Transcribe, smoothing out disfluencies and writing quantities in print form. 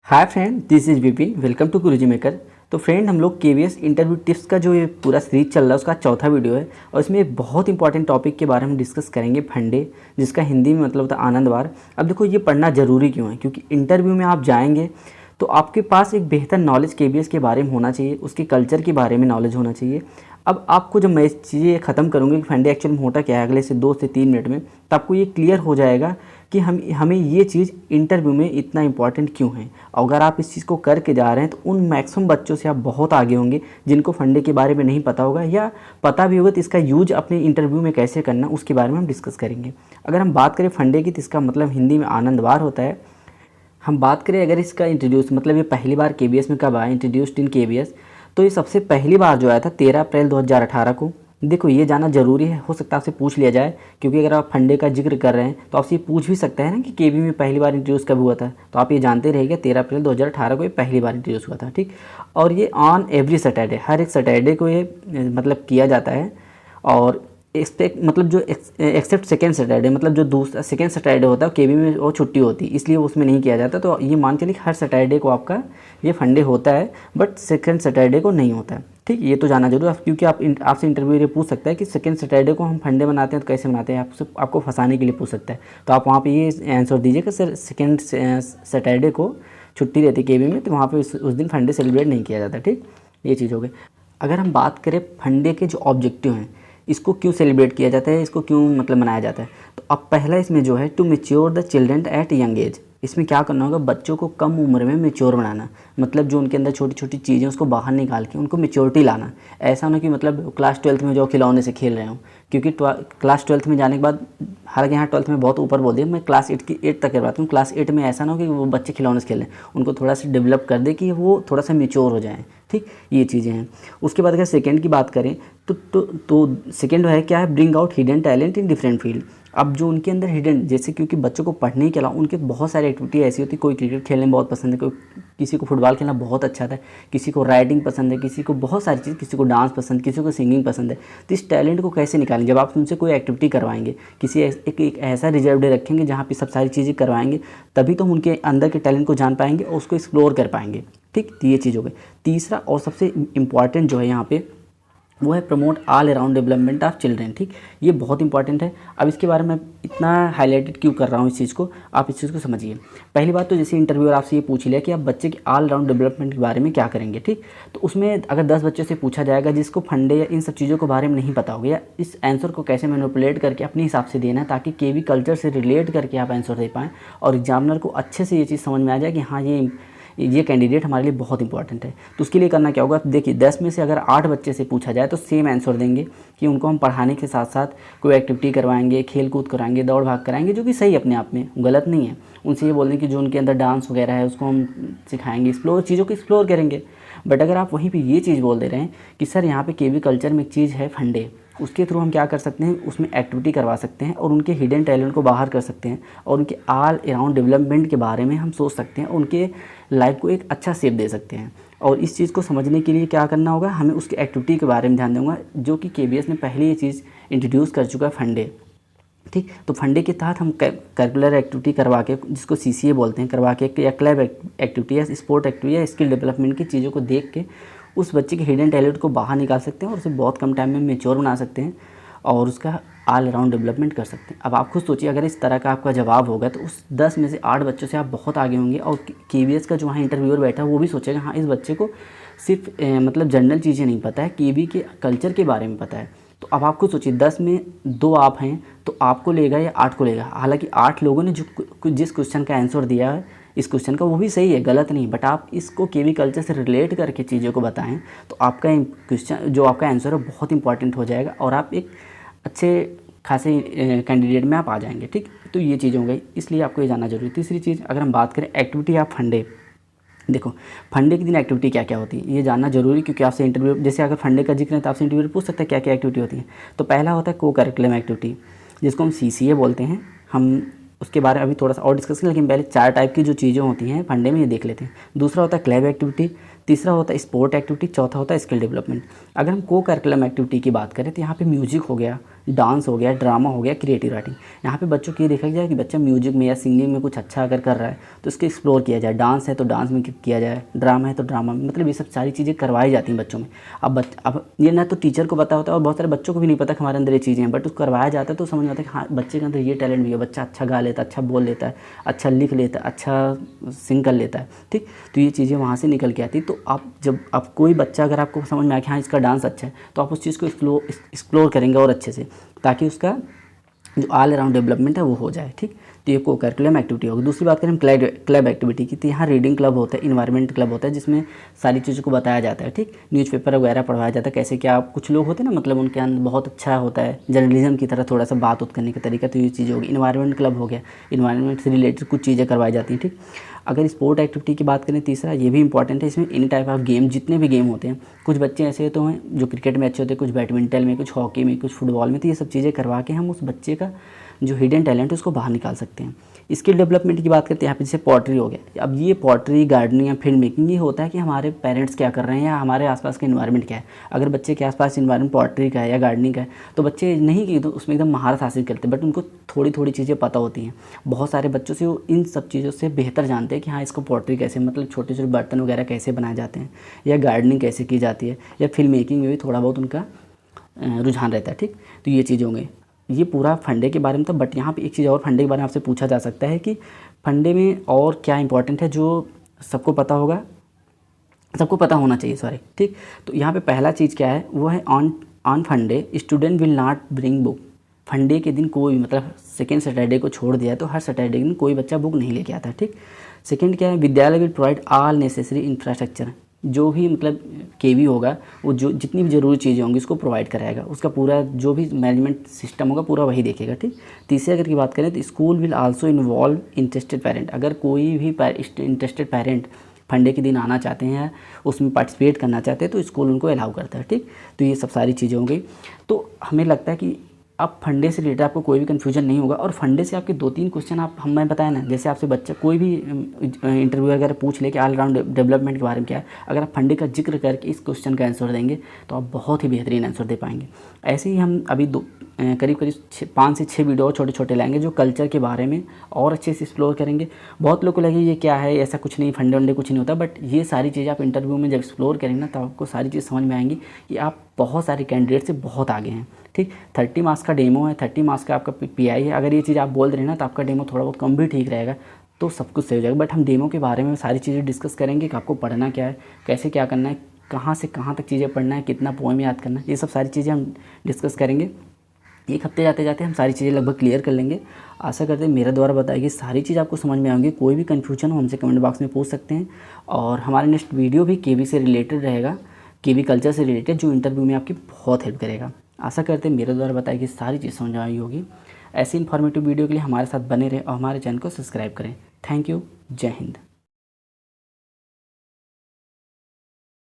Hi friend, this is Vipin. Welcome to Guruji maker. तो friend, हम लोग केवीएस इंटरव्यू टिप्स का जो ये पूरा सीरीज चल रहा है उसका चौथा वीडियो है और इसमें एक बहुत इंपॉर्टेंट टॉपिक के बारे में डिस्कस करेंगे, फंडे, जिसका हिंदी में मतलब होता है आनंदवार। अब देखो, ये पढ़ना ज़रूरी क्यों है? क्योंकि इंटरव्यू में आप जाएंगे तो आपके पास एक बेहतर नॉलेज केवीएस के बारे में होना चाहिए, उसके कल्चर के बारे में नॉलेज होना चाहिए। अब आपको जब मैं इस चीज़ें ख़त्म करूँगी कि फंडे एक्चुअल में होता क्या है अगले से 2 से 3 मिनट में, तो आपको ये क्लियर हो जाएगा कि हमें ये चीज़ इंटरव्यू में इतना इंपॉर्टेंट क्यों है। अगर आप इस चीज़ को करके जा रहे हैं तो उन मैक्सिमम बच्चों से आप बहुत आगे होंगे जिनको फंडे के बारे में नहीं पता होगा, या पता भी होगा तो इसका यूज अपने इंटरव्यू में कैसे करना उसके बारे में हम डिस्कस करेंगे। अगर हम बात करें फंडे की तो इसका मतलब हिंदी में आनंदवार होता है। हम बात करें अगर इसका इंट्रोड्यूस मतलब ये पहली बार केबीएस में कब आया, इंट्रोड्यूस्ड इन केबीएस, तो ये सबसे पहली बार जो आया था 13 अप्रैल 2018 को। देखो, ये जाना ज़रूरी है, हो सकता है आपसे पूछ लिया जाए, क्योंकि अगर आप फंडे का जिक्र कर रहे हैं तो आपसे ये पूछ भी सकता है ना कि केबी में पहली बार इंट्रोड्यूस कब हुआ था। तो आप ये जानते रहिएगा 13 अप्रैल 2018 को ये पहली बार इंट्रोड्यूस हुआ था, ठीक। और ये ऑन एवरी सैटरडे, हर एक सैटरडे को ये मतलब किया जाता है। और एक्सपेक्ट मतलब जो एक्सेप्ट सेकेंड सैटरडे, मतलब जो दूसरा सेकेंड सैटरडे होता है केबी में वो छुट्टी होती है, इसलिए उसमें नहीं किया जाता। तो ये मान चलिए हर सैटरडे को आपका ये फंडे होता है, बट सेकेंड सैटरडे को नहीं होता है, ठीक। ये तो जाना जरूर, क्योंकि आपसे इंटरव्यू ये पूछ सकता है कि सेकेंड सैटरडे को हम फंडे बनाते हैं तो कैसे बनाते हैं, आपको फंसाने के लिए पूछ सकता है। तो आप वहाँ पे ये आंसर दीजिएगा सर सेकेंड सैटरडे को छुट्टी रहती है केबी में, तो वहाँ पे उस दिन फंडे सेलिब्रेट नहीं किया जाता, ठीक। ये चीज़ हो गई। अगर हम बात करें फंडे के जो ऑब्जेक्टिव हैं, इसको क्यों सेलिब्रेट किया जाता है, इसको क्यों मतलब मनाया जाता है, तो अब पहला इसमें जो है to mature the children at young age. इसमें क्या करना होगा, बच्चों को कम उम्र में मैच्योर बनाना, मतलब जो उनके अंदर छोटी छोटी चीज़ें उसको बाहर निकाल के उनको मैच्योरिटी लाना। ऐसा ना कि मतलब क्लास 12th में जो खिलौने से खेल रहे हो, क्योंकि क्लास 12th में जाने के बाद, हालांकि यहाँ 12th में बहुत ऊपर बोल दिया, मैं क्लास 8 तक करवाता हूँ। क्लास 8 में ऐसा ना हो कि वो बच्चे खिलौने से खेल रहे हैं, उनको थोड़ा सा डेवलप कर दे कि वो थोड़ा सा मैच्योर हो जाएँ, ठीक। ये चीज़ें हैं। उसके बाद अगर सेकेंड की बात करें तो सेकेंड है क्या है, bring out hidden talent in different field. अब जो उनके अंदर हिडन, जैसे क्योंकि बच्चों को पढ़ने के अलावा उनके बहुत सारी एक्टिविटी ऐसी होती है, कोई क्रिकेट खेलने में बहुत पसंद है, कोई किसी को फुटबॉल खेलना बहुत अच्छा आता है, किसी को राइटिंग पसंद है, किसी को बहुत सारी चीज़, किसी को डांस पसंद, किसी को सिंगिंग पसंद है। तो इस टैलेंट को कैसे निकालेंगे, जब आप उनसे कोई एक्टिविटी करवाएंगे, किसी एक ऐसा रिजर्व डे रखेंगे जहाँ पे सब सारी चीज़ें करवाएंगे, तभी तो हम उनके अंदर के टैलेंट को जान पाएंगे और उसको एक्सप्लोर कर पाएंगे, ठीक। तो ये चीज़ हो गई। तीसरा और सबसे इम्पॉर्टेंट जो है यहाँ पे वो है promote all around development of children, ठीक। ये बहुत इंपॉर्टेंट है। अब इसके बारे में इतना हाईलाइटेड क्यों कर रहा हूँ इस चीज़ को, आप इस चीज़ को समझिए। पहली बात तो जैसे इंटरव्यूअर आपसे ये पूछ लिया कि आप बच्चे के ऑल अराउंड डेवलपमेंट के बारे में क्या करेंगे, ठीक। तो उसमें अगर 10 बच्चों से पूछा जाएगा जिसको फंडे या इन सब चीज़ों के बारे में नहीं पता होगा, या इस आंसर को कैसे मैनिपुलेट करके अपने हिसाब से देना है ताकि केवी कल्चर से रिलेट करके आप आंसर दे पाएँ और एग्जामिनर को अच्छे से ये चीज़ समझ में आ जाए कि हाँ ये कैंडिडेट हमारे लिए बहुत इंपॉर्टेंट है। तो उसके लिए करना क्या होगा, देखिए 10 में से अगर 8 बच्चे से पूछा जाए तो सेम आंसर देंगे कि उनको हम पढ़ाने के साथ साथ कोई एक्टिविटी करवाएंगे, खेल कूद कराएंगे, दौड़ भाग कराएंगे, जो कि सही अपने आप में गलत नहीं है। उनसे ये बोल दें कि जो उनके अंदर डांस वगैरह है उसको हम सिखाएंगे, चीज़ों को एक्सप्लोर करेंगे। बट अगर आप वहीं पर ये चीज़ बोल दे रहे हैं कि सर यहाँ पर केवी कल्चर में एक चीज़ है फंडे, उसके थ्रू हम क्या कर सकते हैं, उसमें एक्टिविटी करवा सकते हैं और उनके हिडन टैलेंट को बाहर कर सकते हैं और उनके ऑल अराउंड डेवलपमेंट के बारे में हम सोच सकते हैं और उनके लाइफ को एक अच्छा शेप दे सकते हैं। और इस चीज़ को समझने के लिए क्या करना होगा, हमें उसकी एक्टिविटी के बारे में ध्यान दूंगा, जो कि केबीएस ने पहले ये चीज़ इंट्रोड्यूस कर चुका है, फंडे, ठीक। तो फंडे के तहत हम करिकुलर एक्टिविटी करवा के, जिसको सीसीए बोलते हैं, करवा के, या क्लब एक्टिविटी या स्पोर्ट एक्टिविटी या स्किल डेवलपमेंट की चीज़ों को देख के उस बच्चे के हिडन टैलेंट को बाहर निकाल सकते हैं और उसे बहुत कम टाइम में मैच्योर बना सकते हैं और उसका ऑल अराउंड डेवलपमेंट कर सकते हैं। अब आप खुद सोचिए, अगर इस तरह का आपका जवाब होगा तो उस 10 में से 8 बच्चों से आप बहुत आगे होंगे और केवीएस का जो वहाँ इंटरव्यूअर बैठा है वो भी सोचेगा हाँ, इस बच्चे को सिर्फ मतलब जनरल चीज़ें नहीं पता है, केवी के कल्चर के बारे में पता है। तो अब आप खुद सोचिए, 10 में 2 आप हैं तो आपको लेगा या 8 को लेगा। हालांकि 8 लोगों ने जिस क्वेश्चन का आंसर दिया है इस क्वेश्चन का, वो भी सही है, गलत नहीं, बट आप इसको केवी कल्चर से रिलेट करके चीज़ों को बताएं तो आपका क्वेश्चन जो आपका आंसर है बहुत इंपॉर्टेंट हो जाएगा और आप एक अच्छे खासे कैंडिडेट में आप आ जाएंगे, ठीक। तो ये चीज़ हो गई, इसलिए आपको ये जानना जरूरी है। तीसरी चीज़, अगर हम बात करें एक्टिविटी या फंडे, देखो फंडे के दिन एक्टिविटी क्या क्या होती है ये जानना जरूरी, क्योंकि आपसे इंटरव्यू, जैसे अगर फंडे का जिक्र है तो आपसे इंटरव्यू पूछ सकता है क्या क्या एक्टिविटी होती है। तो पहला होता है को करिकुलम एक्टिविटी, जिसको हम सीसीए बोलते हैं। हम उसके बारे में अभी थोड़ा सा और डिस्कस करें, लेकिन पहले 4 टाइप की जो चीज़ें होती हैं फंडे में ये देख लेते हैं। दूसरा होता है क्लब एक्टिविटी, तीसरा होता है स्पोर्ट एक्टिविटी, चौथा होता है स्किल डेवलपमेंट। अगर हम को करिकुलम एक्टिविटी की बात करें तो यहाँ पे म्यूजिक हो गया, डांस हो गया, ड्रामा हो गया, क्रिएटिव राइटिंग। यहाँ पे बच्चों को ये देखा जाए कि बच्चा म्यूजिक में या सिंगिंग में कुछ अच्छा अगर कर रहा है तो उसको एक्सप्लोर किया जाए। डांस है तो डांस में किया जाए, ड्रामा है तो ड्रामा में, मतलब ये सब सारी चीज़ें करवाई जाती हैं बच्चों में। अब ये ना तो टीचर को पता होता है और बहुत सारे बच्चों को भी नहीं पता कि हमारे अंदर ये चीज़ें हैं, बट उसको करवाया जाता है तो समझ में आता है कि हाँ बच्चे के अंदर ये टैलेंट भी है, बच्चा अच्छा गा लेता है, अच्छा बोल लेता है, अच्छा लिख लेता है, अच्छा सिंग कर लेता है, ठीक। तो ये चीज़ें वहाँ से निकल के आती। तो आप कोई बच्चा अगर आपको समझ में आया कि हाँ इसका डांस अच्छा है तो आप उस चीज़ को एक्सप्लोर करेंगे और अच्छे से, ताकि उसका जो ऑल अराउंड डेवलपमेंट है वो हो जाए, ठीक। तो ये को करिकुलम एक्टिविटी होगी। दूसरी बात करें हम क्लब एक्टिविटी की, तो यहाँ रीडिंग क्लब होता है, इन्वायरमेंट क्लब होता है, जिसमें सारी चीज़ों को बताया जाता है, ठीक। न्यूज़पेपर वगैरह पढ़वाया जाता है, कैसे क्या कुछ लोग होते हैं ना, मतलब उनके अंदर बहुत अच्छा होता है जर्नलिज्म की तरह थोड़ा सा बात करने का तरीका, तो ये चीज़ होगी। इन्वायरमेंट क्लब हो गया, इन्वायरमेंट से रिलेटेड कुछ चीज़ें करवाई जाती हैं, ठीक। अगर स्पोर्ट एक्टिविटी की बात करें, तीसरा ये भी इंपॉर्टेंट है, इसमें इन टाइप ऑफ गेम जितने भी गेम होते हैं, कुछ बच्चे ऐसे तो हैं जो क्रिकेट में अच्छे होते हैं, कुछ बैडमिंटन में, कुछ हॉकी में, कुछ फुटबॉल में, तो ये सब चीज़ें करवा के हम उस बच्चे का जो हिडन टैलेंट है उसको बाहर निकाल सकते हैं। स्किल डेवलपमेंट की बात करते हैं, यहाँ पे जैसे पॉटरी हो गया। अब ये पॉटरी, गार्डनिंग या फिल्म मेकिंग, ये होता है कि हमारे पेरेंट्स क्या कर रहे हैं या हमारे आसपास का इन्वायरमेंट क्या है। अगर बच्चे के आसपास इन्वायरमेंट पॉटरी का है या गार्डनिंग का है तो बच्चे नहीं कि तो उसमें एकदम महारत हासिल करते, बट उनको थोड़ी थोड़ी चीज़ें पता होती हैं। बहुत सारे बच्चों से वो इन सब चीज़ों से बेहतर जानते हैं कि हाँ इसको पॉटरी कैसे, मतलब छोटे छोटे बर्तन वगैरह कैसे बनाए जाते हैं, या गार्डनिंग कैसे की जाती है, या फिल्म मेकिंग में भी थोड़ा बहुत उनका रुझान रहता है, ठीक। तो ये चीज़ होंगे। ये पूरा फंडे के बारे में था, बट यहाँ पे एक चीज़ और फंडे के बारे में आपसे पूछा जा सकता है कि फंडे में और क्या इंपॉर्टेंट है जो सबको पता होगा, सबको पता होना चाहिए, सॉरी, ठीक। तो यहाँ पे पहला चीज़ क्या है, वो है ऑन फंडे student will not bring book. फंडे के दिन कोई, मतलब सेकेंड सैटरडे को छोड़ दिया तो हर सैटरडे के दिन कोई बच्चा बुक नहीं लेके आता, ठीक। सेकेंड क्या है, विद्यालय will provide all necessary infrastructure. जो भी मतलब केवी होगा वो जो जितनी भी ज़रूरी चीज़ें होंगी उसको प्रोवाइड कराएगा, उसका पूरा जो भी मैनेजमेंट सिस्टम होगा पूरा वही देखेगा, ठीक। तीसरे अगर की बात करें तो school will also involve interested parent. अगर कोई भी इंटरेस्टेड पेरेंट फंडे के दिन आना चाहते हैं, उसमें पार्टिसिपेट करना चाहते हैं तो स्कूल उनको अलाउ करता है, ठीक। तो ये सब सारी चीज़ें हो गई। तो हमें लगता है कि अब फंडे से रिलेटेड आपको कोई भी कन्फ्यूजन नहीं होगा। और फंडे से आपके 2-3 क्वेश्चन मैं बताया ना, जैसे आपसे बच्चा कोई भी इंटरव्यू अगर पूछ ले कि ऑल राउंड डेवलपमेंट के बारे में क्या है, अगर आप फंडे का जिक्र करके इस क्वेश्चन का आंसर देंगे तो आप बहुत ही बेहतरीन आंसर दे पाएंगे। ऐसे ही हम अभी करीब 5 से 6 वीडियो छोटे छोटे लाएंगे जो कल्चर के बारे में और अच्छे से एक्सप्लोर करेंगे। बहुत लोग को लगे ये क्या है, ऐसा कुछ नहीं, फंडे वंडे कुछ नहीं होता, बट ये सारी चीज़ें आप इंटरव्यू में जब एक्सप्लोर करेंगे ना तो आपको सारी चीज़ समझ में आएंगी कि आप बहुत सारे कैंडिडेट से बहुत आगे हैं, ठीक। 30 मार्क्स का डेमो है, 30 मार्क्स का आपका पीआई है। अगर ये चीज़ आप बोल रहे हैं ना तो आपका डेमो थोड़ा बहुत कम भी ठीक रहेगा तो सब कुछ सही हो जाएगा। बट हम डेमो के बारे में सारी चीज़ें डिस्कस करेंगे कि आपको पढ़ना क्या है, कैसे क्या करना है, कहाँ से कहाँ तक चीज़ें पढ़ना है, कितना पोएम याद करना है, ये सब सारी चीज़ें हम डिस्कस करेंगे। एक हफ्ते जाते जाते हम सारी चीज़ें लगभग क्लियर कर लेंगे। आशा करते हैं मेरे द्वारा बताई गई सारी चीज़ आपको समझ में आएंगी। कोई भी कन्फ्यूजन हो हमसे कमेंट बॉक्स में पूछ सकते हैं। और हमारा नेक्स्ट वीडियो भी केवी से रिलेटेड रहेगा, केवी कल्चर से रिलेटेड, जो इंटरव्यू में आपकी बहुत हेल्प करेगा। आशा करते हैं मेरे द्वारा बताई गई सारी चीज़ समझ आई होगी। ऐसी इन्फॉर्मेटिव वीडियो के लिए हमारे साथ बने रहें और हमारे चैनल को सब्सक्राइब करें। Thank you. जय हिंद।